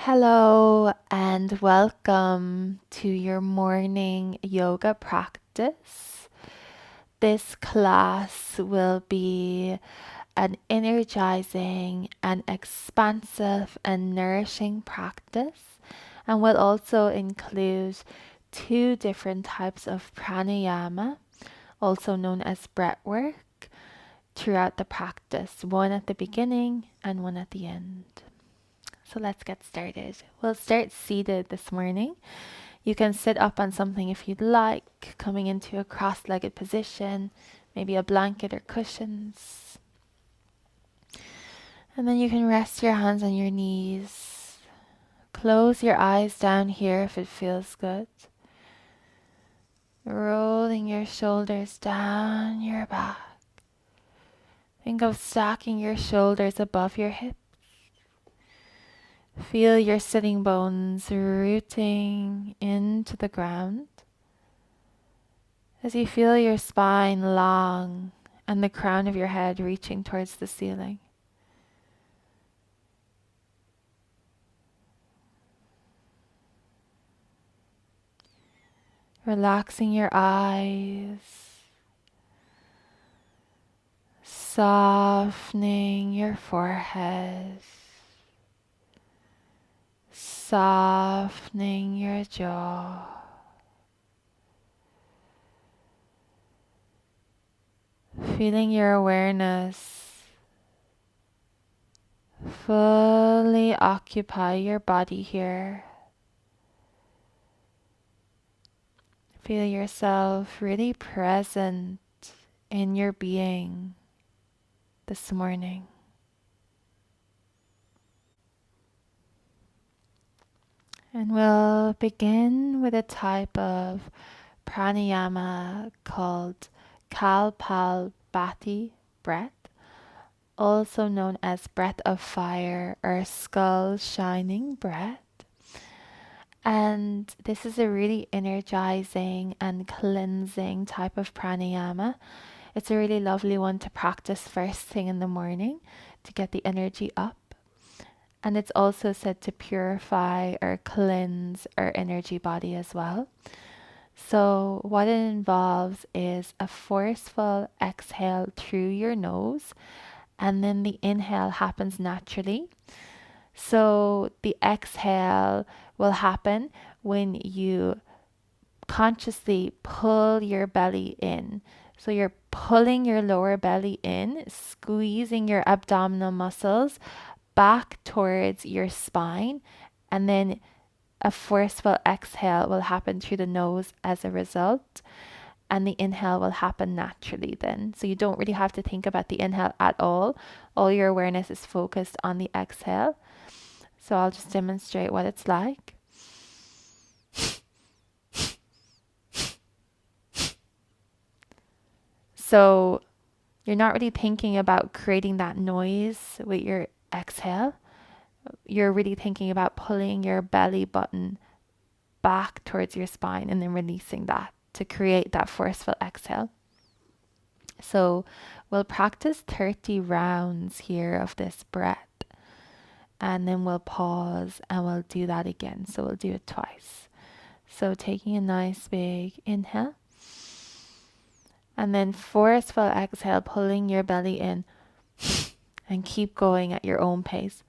Hello and welcome to your morning yoga practice. This class will be an energizing and expansive and nourishing practice and will also include two different types of pranayama, also known as breath work, throughout the practice, one at the beginning and one at the end. So let's get started. We'll start seated this morning. You can sit up on something if you'd like, coming into a cross-legged position, maybe a blanket or cushions. And then you can rest your hands on your knees. Close your eyes down here if it feels good. Rolling your shoulders down your back. Think of stacking your shoulders above your hips. Feel your sitting bones rooting into the ground as you feel your spine long and the crown of your head reaching towards the ceiling. Relaxing your eyes, softening your forehead, softening your jaw. Feeling your awareness fully occupy your body here. Feel yourself really present in your being this morning. And we'll begin with a type of pranayama called Kalpalbati breath, also known as breath of fire or skull shining breath. And this is a really energizing and cleansing type of pranayama. It's a really lovely one to practice first thing in the morning to get the energy up. And it's also said to purify or cleanse our energy body as well. So what it involves is a forceful exhale through your nose, and then the inhale happens naturally. So the exhale will happen when you consciously pull your belly in. So you're pulling your lower belly in, squeezing your abdominal muscles back towards your spine, and then a forceful exhale will happen through the nose as a result, and the inhale will happen naturally then. So you don't really have to think about the inhale at all. All your awareness is focused on the exhale. So I'll just demonstrate what it's like. So you're not really thinking about creating that noise with your exhale. You're really thinking about pulling your belly button back towards your spine and then releasing that to create that forceful exhale. So we'll practice 30 rounds here of this breath, and then we'll pause and we'll do that again. So we'll do it twice. So taking a nice big inhale, and then forceful exhale, pulling your belly in, and keep going at your own pace.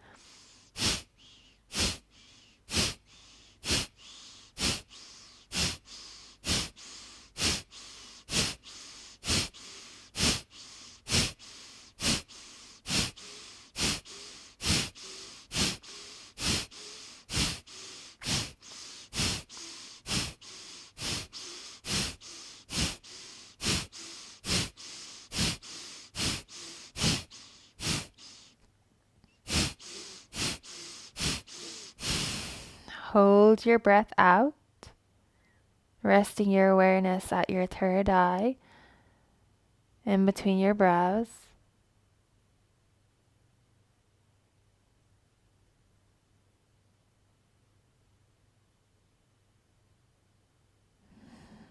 Hold your breath out, resting your awareness at your third eye, in between your brows.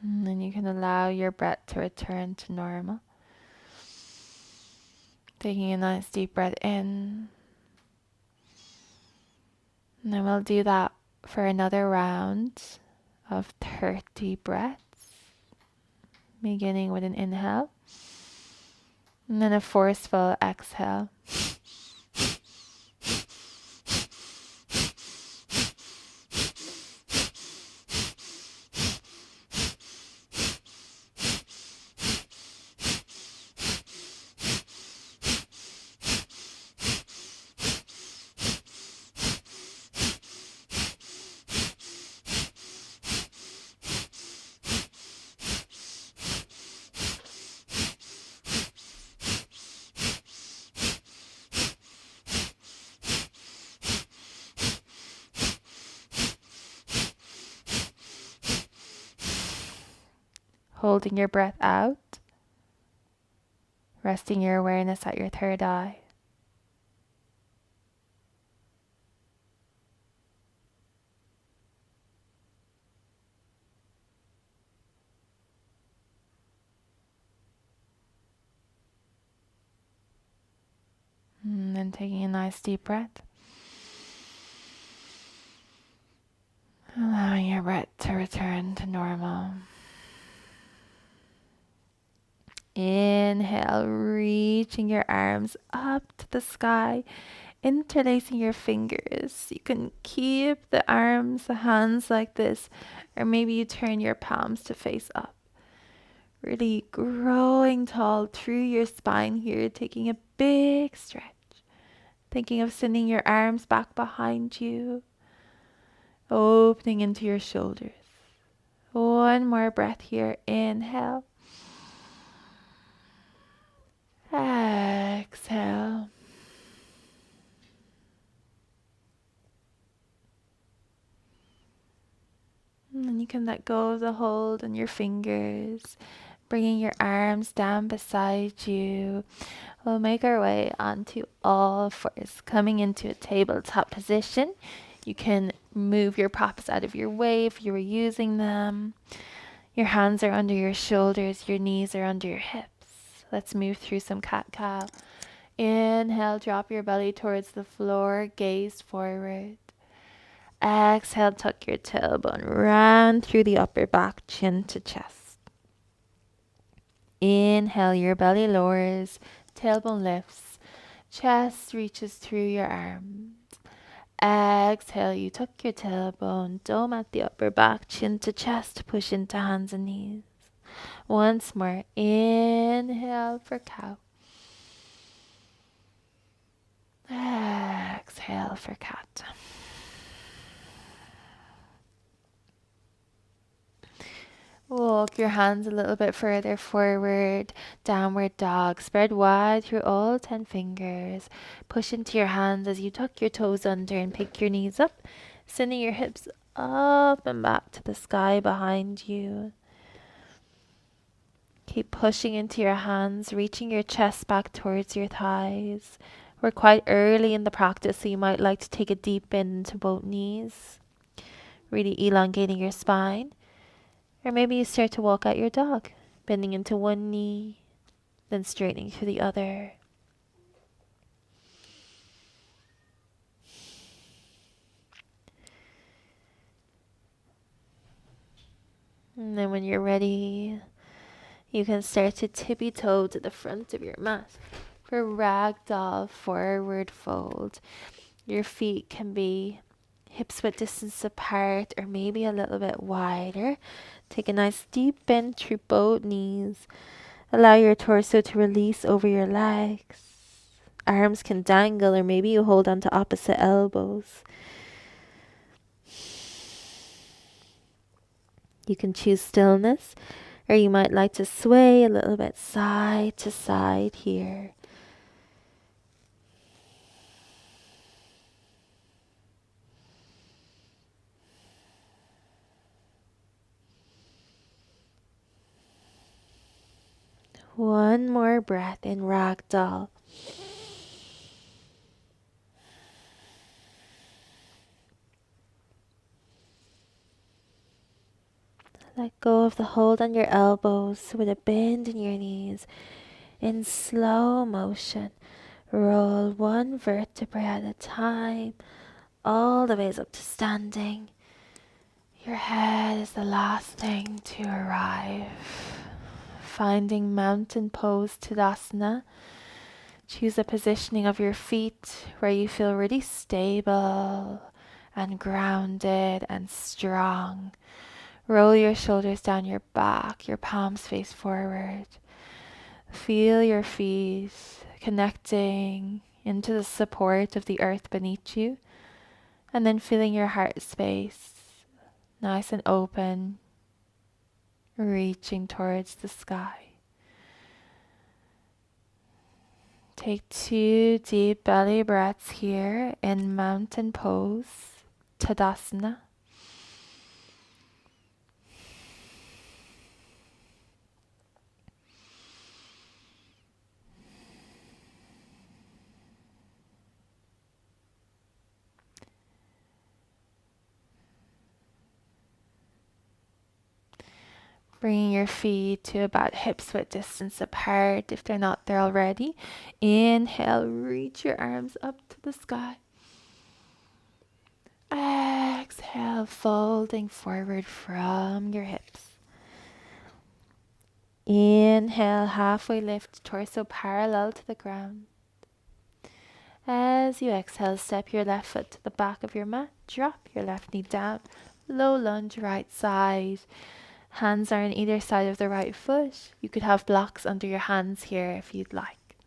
And then you can allow your breath to return to normal. Taking a nice deep breath in. And then we'll do that for another round of 30 breaths, beginning with an inhale and then a forceful exhale. Holding your breath out, resting your awareness at your third eye. And then taking a nice deep breath. Allowing your breath to return to normal. Inhale, reaching your arms up to the sky, interlacing your fingers. You can keep the arms, the hands like this, or maybe you turn your palms to face up. Really growing tall through your spine here, taking a big stretch. Thinking of sending your arms back behind you, opening into your shoulders. One more breath here. Inhale. Exhale. And then you can let go of the hold on your fingers, bringing your arms down beside you. We'll make our way onto all fours, coming into a tabletop position. You can move your props out of your way if you were using them. Your hands are under your shoulders, your knees are under your hips. Let's move through some cat-cow. Inhale, drop your belly towards the floor, gaze forward. Exhale, tuck your tailbone, round through the upper back, chin to chest. Inhale, your belly lowers, tailbone lifts, chest reaches through your arms. Exhale, you tuck your tailbone, dome at the upper back, chin to chest, push into hands and knees. Once more, inhale for cow. Exhale for cat. Walk your hands a little bit further forward, downward dog. Spread wide through all 10 fingers. Push into your hands as you tuck your toes under and pick your knees up, sending your hips up and back to the sky behind you. Keep pushing into your hands, reaching your chest back towards your thighs. We're quite early in the practice, so you might like to take a deep bend into both knees, really elongating your spine. Or maybe you start to walk out your dog, bending into one knee, then straightening to the other. And then when you're ready, you can start to tippy toe to the front of your mat for ragdoll forward fold. Your feet can be hips width distance apart or maybe a little bit wider. Take a nice deep bend through both knees. Allow your torso to release over your legs. Arms can dangle or maybe you hold on to opposite elbows. You can choose stillness or you might like to sway a little bit side to side here. One more breath in ragdoll. Let go of the hold on your elbows with a bend in your knees. In slow motion, roll one vertebrae at a time all the ways up to standing. Your head is the last thing to arrive. Finding mountain pose Tadasana. Choose a positioning of your feet where you feel really stable and grounded and strong. Roll your shoulders down your back, your palms face forward. Feel your feet connecting into the support of the earth beneath you, and then feeling your heart space nice and open, reaching towards the sky. Take 2 deep belly breaths here in mountain pose, Tadasana. Bringing your feet to about hips width distance apart if they're not there already. Inhale, reach your arms up to the sky. Exhale, folding forward from your hips. Inhale, halfway lift, torso parallel to the ground. As you exhale, step your left foot to the back of your mat. Drop your left knee down. Low lunge, right side. Hands are on either side of the right foot. You could have blocks under your hands here if you'd like.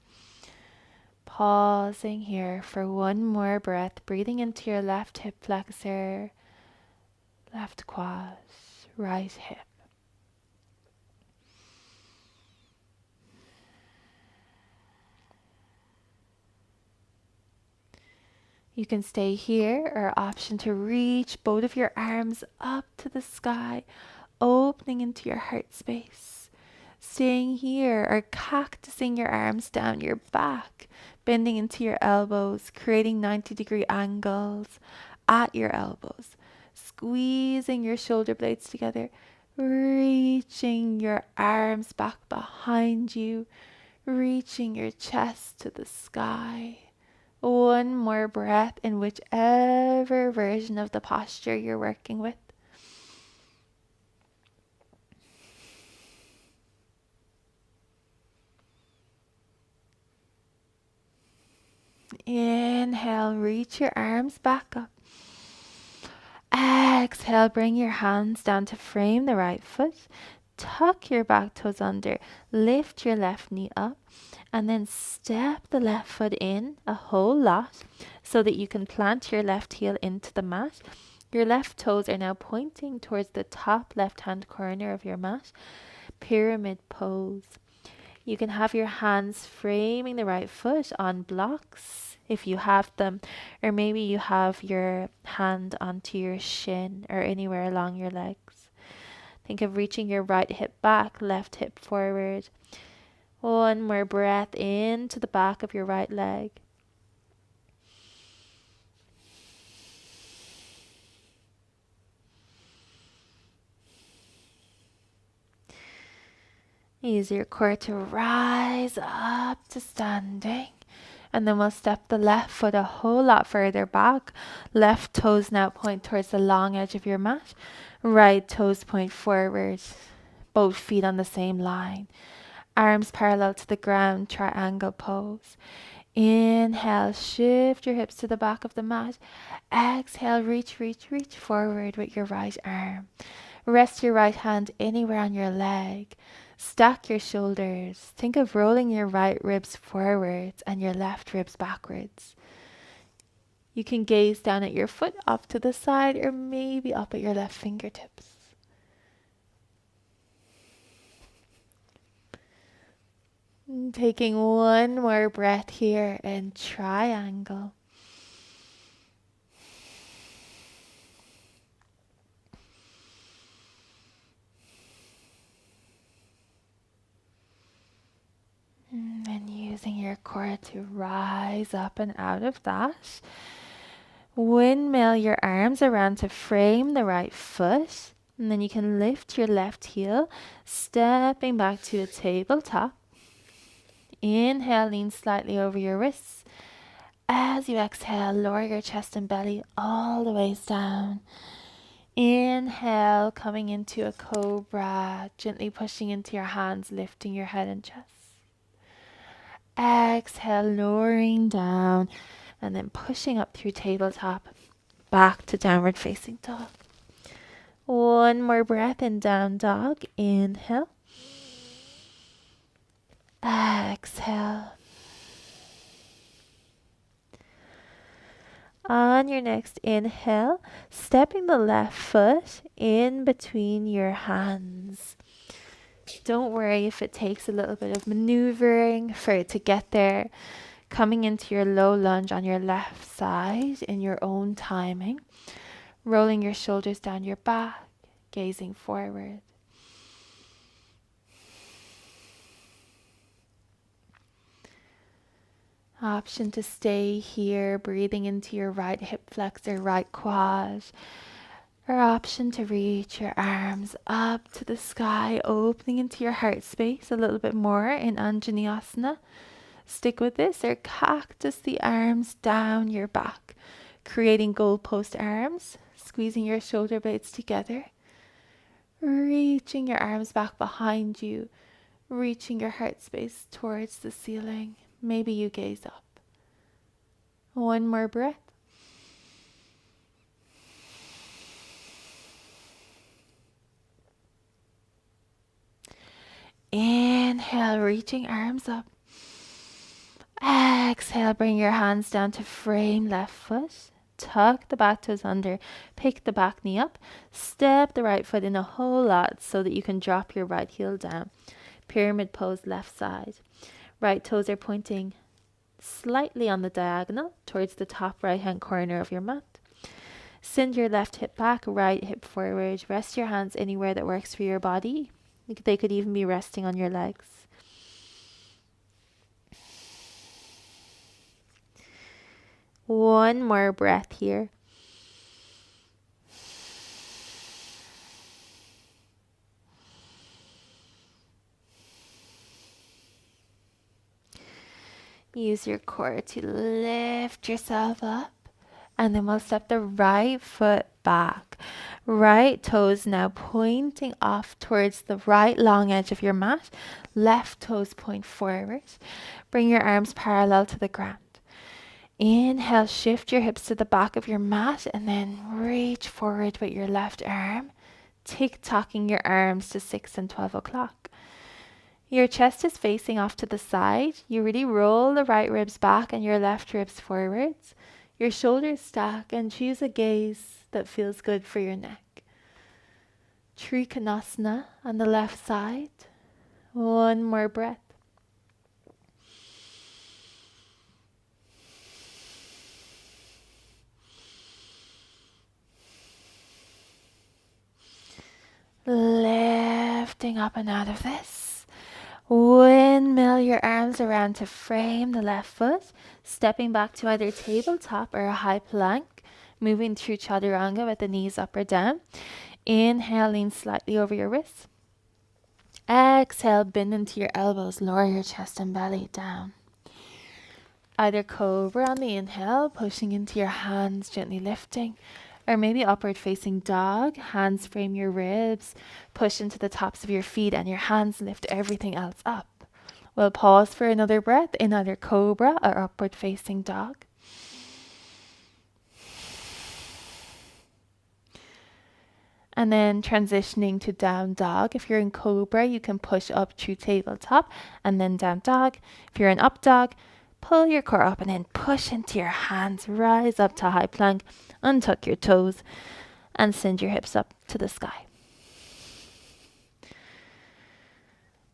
Pausing here for one more breath, breathing into your left hip flexor, left quad, right hip. You can stay here or option to reach both of your arms up to the sky, opening into your heart space. Staying here or cactusing your arms down your back, bending into your elbows, creating 90-degree angles at your elbows. Squeezing your shoulder blades together, reaching your arms back behind you, reaching your chest to the sky. One more breath in whichever version of the posture you're working with. Inhale, reach your arms back up. Exhale, bring your hands down to frame the right foot. Tuck your back toes under. Lift your left knee up. And then step the left foot in a whole lot so that you can plant your left heel into the mat. Your left toes are now pointing towards the top left-hand corner of your mat. Pyramid pose. You can have your hands framing the right foot on blocks if you have them, or maybe you have your hand onto your shin or anywhere along your legs. Think of reaching your right hip back, left hip forward. One more breath into the back of your right leg. Use your core to rise up to standing. And then we'll step the left foot a whole lot further back. Left toes now point towards the long edge of your mat. Right toes point forward. Both feet on the same line. Arms parallel to the ground, triangle pose. Inhale, shift your hips to the back of the mat. Exhale, reach forward with your right arm. Rest your right hand anywhere on your leg. Stack your shoulders. Think of rolling your right ribs forwards and your left ribs backwards. You can gaze down at your foot off to the side or maybe up at your left fingertips. Taking one more breath here in triangle. And then using your core to rise up and out of that. Windmill your arms around to frame the right foot. And then you can lift your left heel, stepping back to a tabletop. Inhale, lean slightly over your wrists. As you exhale, lower your chest and belly all the way down. Inhale, coming into a cobra, gently pushing into your hands, lifting your head and chest. Exhale, lowering down, and then pushing up through tabletop, back to downward facing dog. One more breath in down dog. Inhale. Exhale. On your next inhale, stepping the left foot in between your hands. Don't worry if it takes a little bit of maneuvering for it to get there. Coming into your low lunge on your left side in your own timing. Rolling your shoulders down your back, gazing forward. Option to stay here, breathing into your right hip flexor, right quad. Or option to reach your arms up to the sky, opening into your heart space a little bit more in Anjani asana. Stick with this, or cactus the arms down your back, creating goalpost arms, squeezing your shoulder blades together, reaching your arms back behind you, reaching your heart space towards the ceiling. Maybe you gaze up. One more breath. Inhale, reaching arms up. Exhale, bring your hands down to frame left foot. Tuck the back toes under, pick the back knee up, step the right foot in a whole lot so that you can drop your right heel down. Pyramid pose left side. Right toes are pointing slightly on the diagonal towards the top right hand corner of your mat. Send your left hip back, right hip forward. Rest your hands anywhere that works for your body. They could even be resting on your legs. One more breath here. Use your core to lift yourself up. And then we'll step the right foot back. Right toes now pointing off towards the right long edge of your mat. Left toes point forward. Bring your arms parallel to the ground. Inhale, shift your hips to the back of your mat and then reach forward with your left arm, tick-tocking your arms to 6 and 12 o'clock. Your chest is facing off to the side. You really roll the right ribs back and your left ribs forwards. Your shoulders stack and choose a gaze that feels good for your neck. Trikonasana on the left side. One more breath. Lifting up and out of this. Windmill your arms around to frame the left foot. Stepping back to either tabletop or a high plank. Moving through chaturanga with the knees up or down. Inhale, lean slightly over your wrists. Exhale, bend into your elbows. Lower your chest and belly down. Either cobra on the inhale, pushing into your hands, gently lifting. Or maybe upward facing dog, hands frame your ribs, push into the tops of your feet and your hands lift everything else up. We'll pause for another breath in either cobra or upward facing dog. And then transitioning to down dog. If you're in cobra, you can push up through tabletop and then down dog. If you're in up dog, pull your core up and then push into your hands, rise up to high plank, untuck your toes and send your hips up to the sky.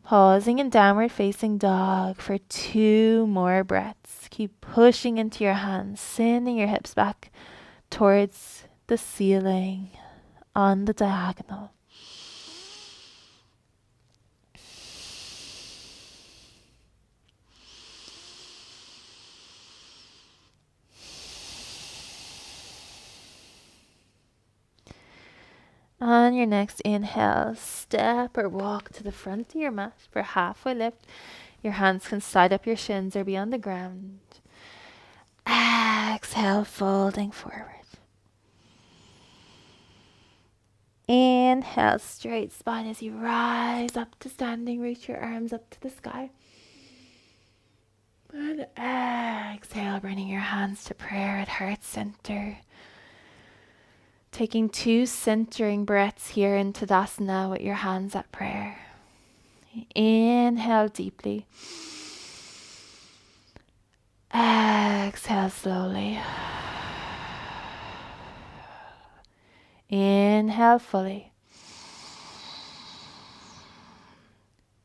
Pausing in downward facing dog for 2 more breaths. Keep pushing into your hands, sending your hips back towards the ceiling on the diagonal. On your next inhale, step or walk to the front of your mat for halfway lift. Your hands can side up your shins or be on the ground. Exhale, folding forward. Inhale, straight spine as you rise up to standing. Reach your arms up to the sky. And exhale, bringing your hands to prayer at heart center. Taking 2 centering breaths here in Tadasana with your hands at prayer. Inhale deeply. Exhale slowly. Inhale fully.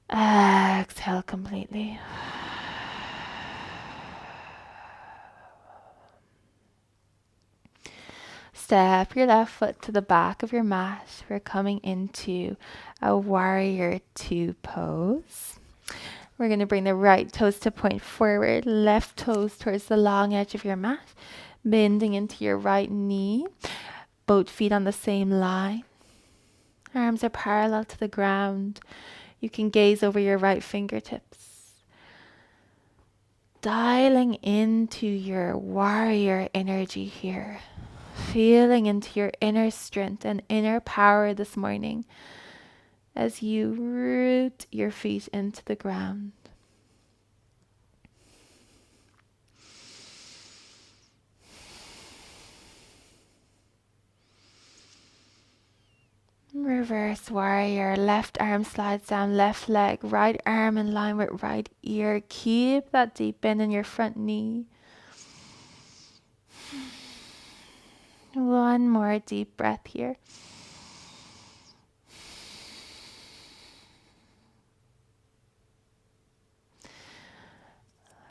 Exhale completely. Step your left foot to the back of your mat. We're coming into a warrior 2 pose. We're going to bring the right toes to point forward, left toes towards the long edge of your mat, bending into your right knee, both feet on the same line. Arms are parallel to the ground. You can gaze over your right fingertips. Dialing into your warrior energy here. Feeling into your inner strength and inner power this morning as you root your feet into the ground. Reverse warrior. Left arm slides down, left leg, right arm in line with right ear. Keep that deep bend in your front knee. One more deep breath here.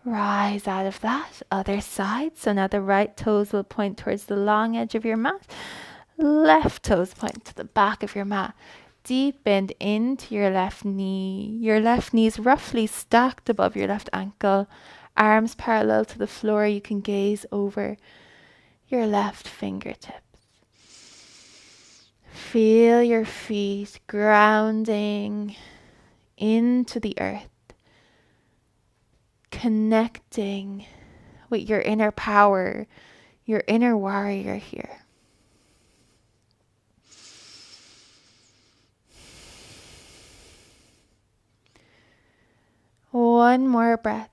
Rise out of that. Other side. So now the right toes will point towards the long edge of your mat. Left toes point to the back of your mat. Deep bend into your left knee. Your left knee is roughly stacked above your left ankle. Arms parallel to the floor. You can gaze over your left fingertips. Feel your feet grounding into the earth. Connecting with your inner power, your inner warrior here. One more breath.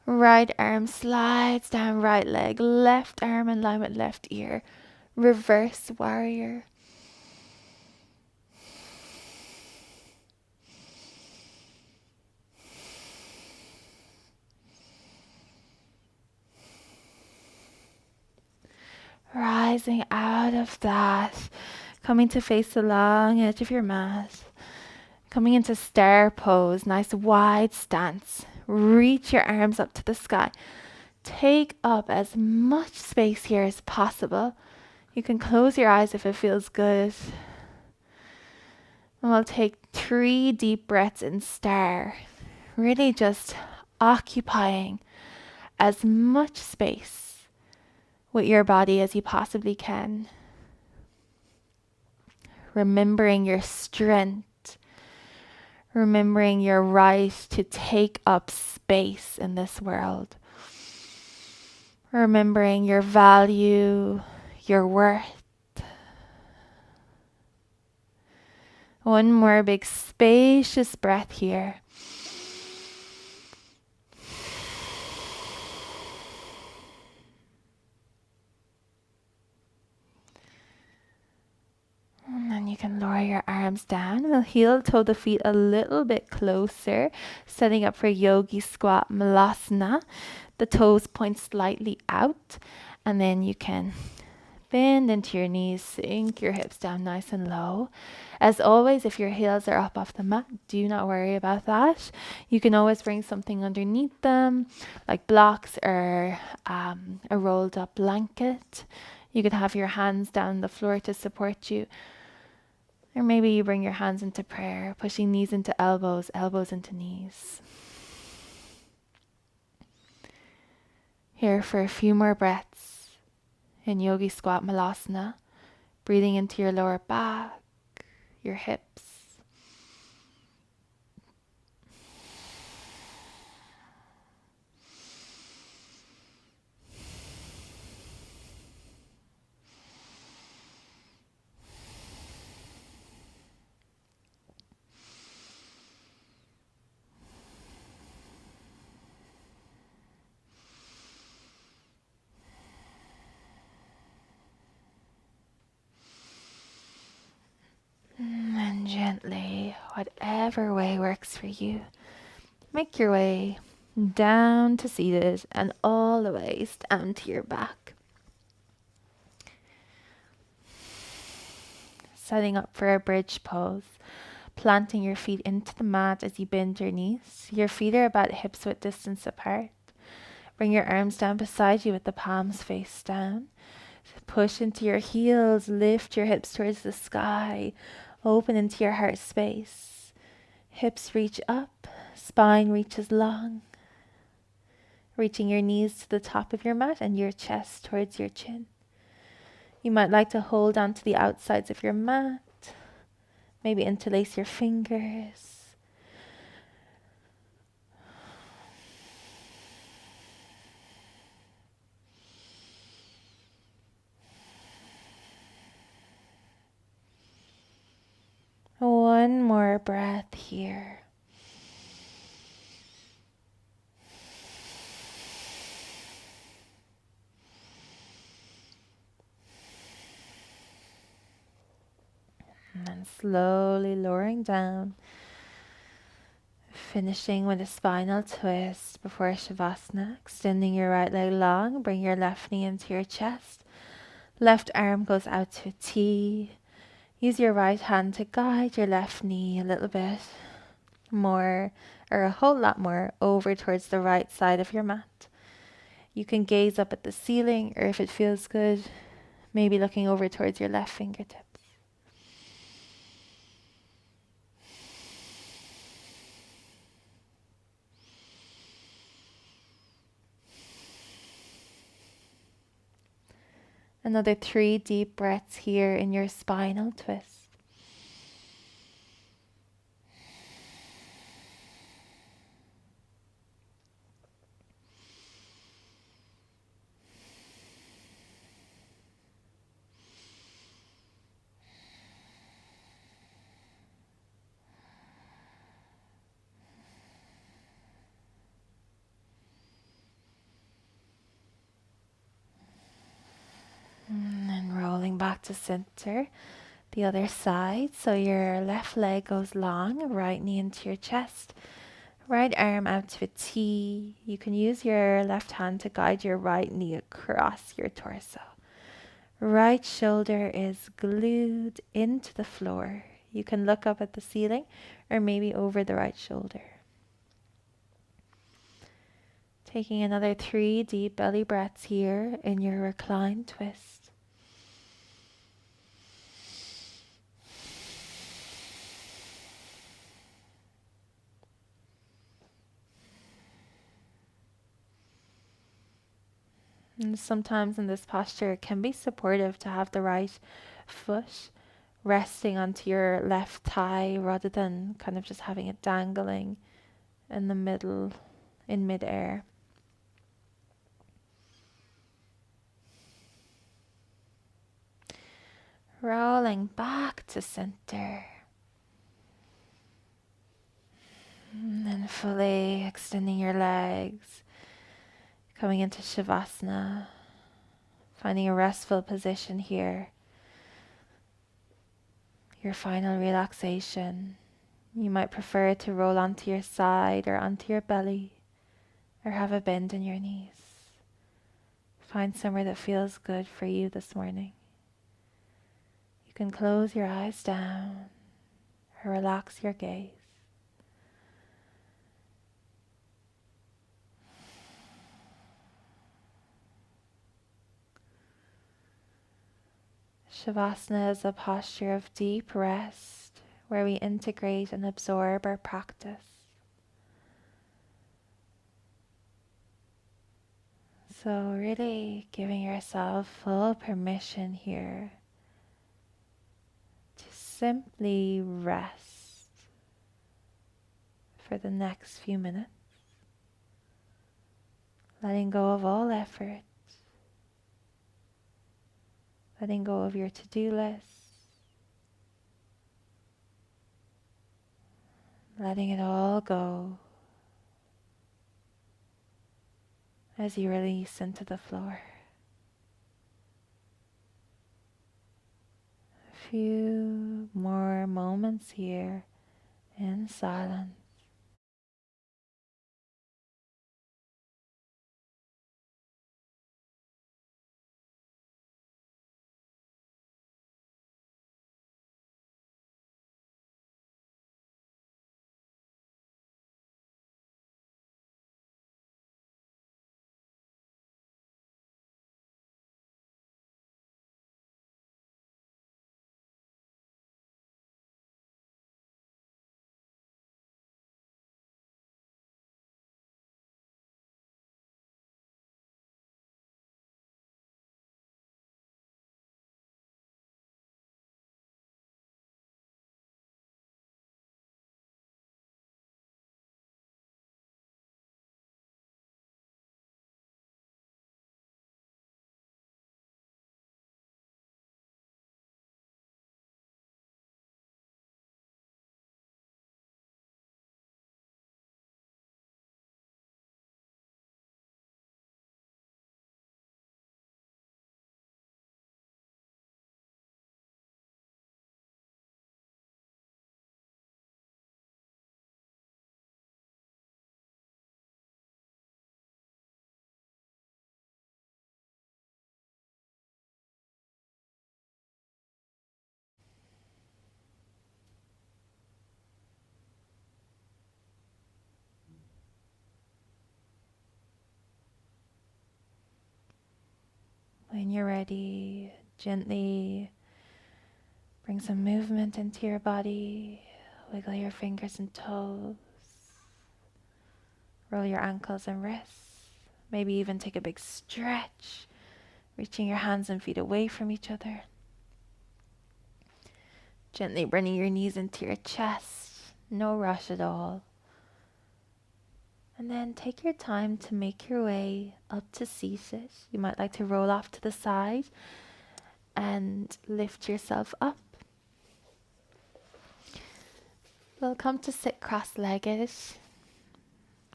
Right arm slides down right leg, left arm in line with left ear. Reverse warrior. Rising out of that, coming to face the long edge of your mat. Coming into star pose, nice wide stance. Reach your arms up to the sky. Take up as much space here as possible. You can close your eyes if it feels good. And we'll take 3 deep breaths in star. Really just occupying as much space with your body as you possibly can. Remembering your strength. Remembering your right to take up space in this world. Remembering your value, your worth. One more big spacious breath here. And then you can lower your arms down. We'll heel toe the feet a little bit closer, setting up for yogi squat malasana. The toes point slightly out, and then you can bend into your knees, sink your hips down nice and low. As always, if your heels are up off the mat, do not worry about that. You can always bring something underneath them, like blocks or a rolled up blanket. You could have your hands down the floor to support you. Or maybe you bring your hands into prayer, pushing knees into elbows, elbows into knees. Here for a few more breaths in yogi squat malasana, breathing into your lower back, your hips. And gently, whatever way works for you, make your way down to seated and all the way down to your back. Setting up for a bridge pose, planting your feet into the mat as you bend your knees. Your feet are about hips width distance apart. Bring your arms down beside you with the palms face down. Push into your heels, lift your hips towards the sky, open into your heart space. Hips reach up, spine reaches long. Reaching your knees to the top of your mat and your chest towards your chin. You might like to hold onto the outsides of your mat. Maybe interlace your fingers. One more breath here. And then slowly lowering down, finishing with a spinal twist before Shavasana. Extending your right leg long, bring your left knee into your chest. Left arm goes out to a T. Use your right hand to guide your left knee a little bit more, or a whole lot more, over towards the right side of your mat. You can gaze up at the ceiling, or if it feels good, maybe looking over towards your left fingertips. Another 3 deep breaths here in your spinal twist. And then rolling back to center, the other side. So your left leg goes long, right knee into your chest, right arm out to a T. You can use your left hand to guide your right knee across your torso. Right shoulder is glued into the floor. You can look up at the ceiling or maybe over the right shoulder. Taking another 3 deep belly breaths here in your reclined twist. And sometimes in this posture, it can be supportive to have the right foot resting onto your left thigh rather than kind of just having it dangling in the middle, in midair. Rolling back to center. And then fully extending your legs. Coming into Shavasana. Finding a restful position here. Your final relaxation. You might prefer to roll onto your side or onto your belly, or have a bend in your knees. Find somewhere that feels good for you this morning. You can close your eyes down or relax your gaze. Shavasana is a posture of deep rest where we integrate and absorb our practice. So really giving yourself full permission here to simply rest for the next few minutes, letting go of all effort, letting go of your to-do list, letting it all go as you release into the floor. Few more moments here in silence. When you're ready, gently bring some movement into your body. Wiggle your fingers and toes. Roll your ankles and wrists. Maybe even take a big stretch, reaching your hands and feet away from each other. Gently bringing your knees into your chest. No rush at all. And then take your time to make your way up to seated. You might like to roll off to the side and lift yourself up. We'll come to sit cross-legged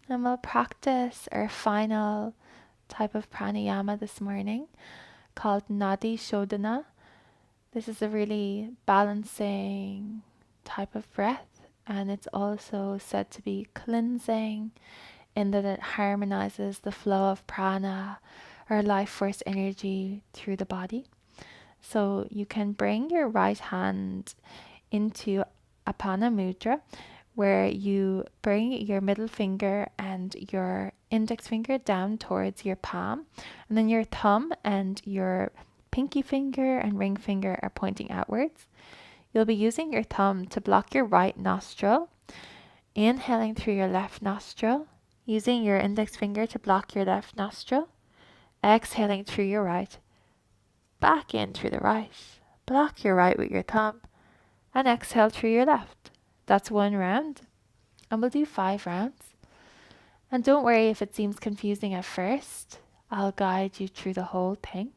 and we'll practice our final type of pranayama this morning called Nadi Shodhana. This is a really balancing type of breath, and it's also said to be cleansing in that it harmonizes the flow of prana or life force energy through the body. So you can bring your right hand into Apana Mudra, where you bring your middle finger and your index finger down towards your palm, and then your thumb and your pinky finger and ring finger are pointing outwards. You'll be using your thumb to block your right nostril, inhaling through your left nostril, using your index finger to block your left nostril, exhaling through your right, back in through the right, block your right with your thumb, and exhale through your left. That's one round, and we'll do 5 rounds. And don't worry if it seems confusing at first. I'll guide you through the whole thing.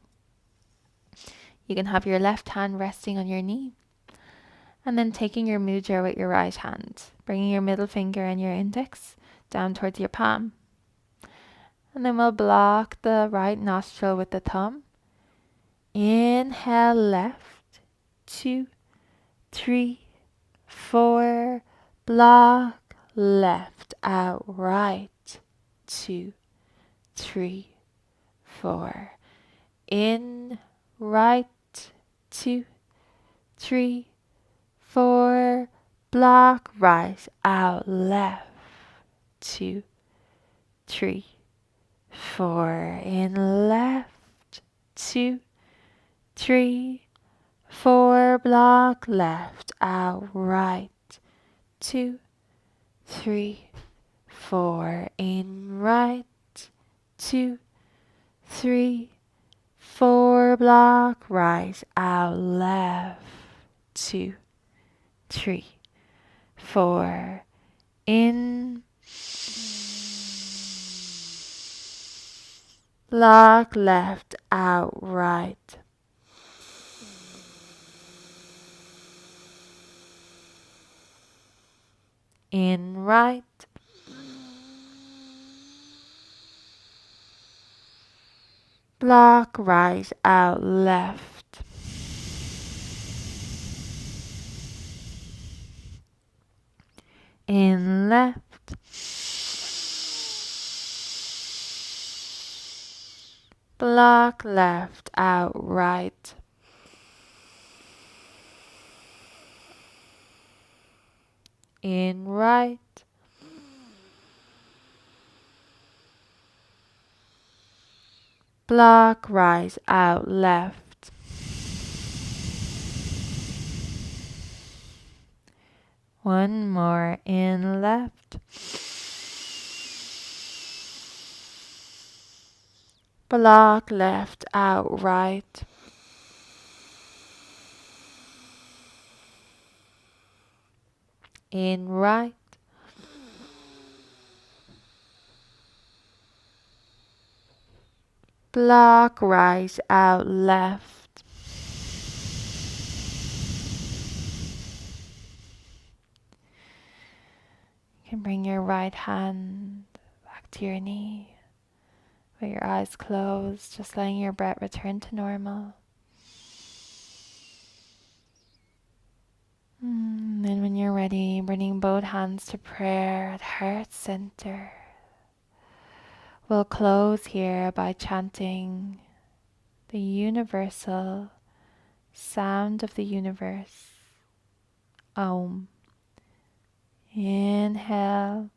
You can have your left hand resting on your knee, and then taking your mudra with your right hand, bringing your middle finger and your index down towards your palm. And then we'll block the right nostril with the thumb. Inhale left, 2, 3, 4, block left, out right, 2, 3, 4, in right, 2, 3, 4, block right, out left, 2, 3, 4, in left, 2, 3, 4, block left, out right, 2, 3, 4, in right, 2, 3, 4, block right, out left, 2, 3, 4, in, block left, out right, in right, block right, out left, In left. Block left, out right. In right. Block right, out left. One more, in left. Block left, out right. In right. Block right, out left. You can bring your right hand back to your knee with your eyes closed, just letting your breath return to normal. Then when you're ready, bringing both hands to prayer at heart center. We'll close here by chanting the universal sound of the universe. Om. Inhale.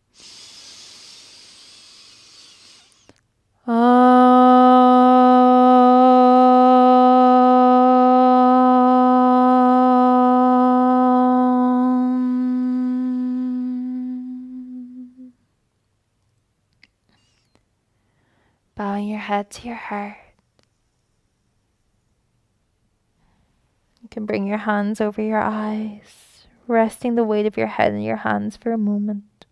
Om. Bowing your head to your heart. You can bring your hands over your eyes, resting the weight of your head in your hands for a moment.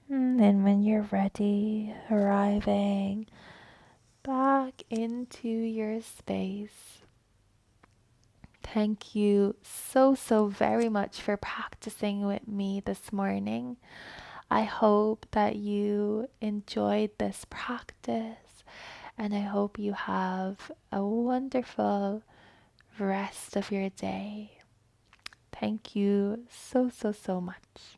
And then when you're ready, arriving back into your space. Thank you so very much for practicing with me this morning. I hope that you enjoyed this practice, and I hope you have a wonderful rest of your day. Thank you so much.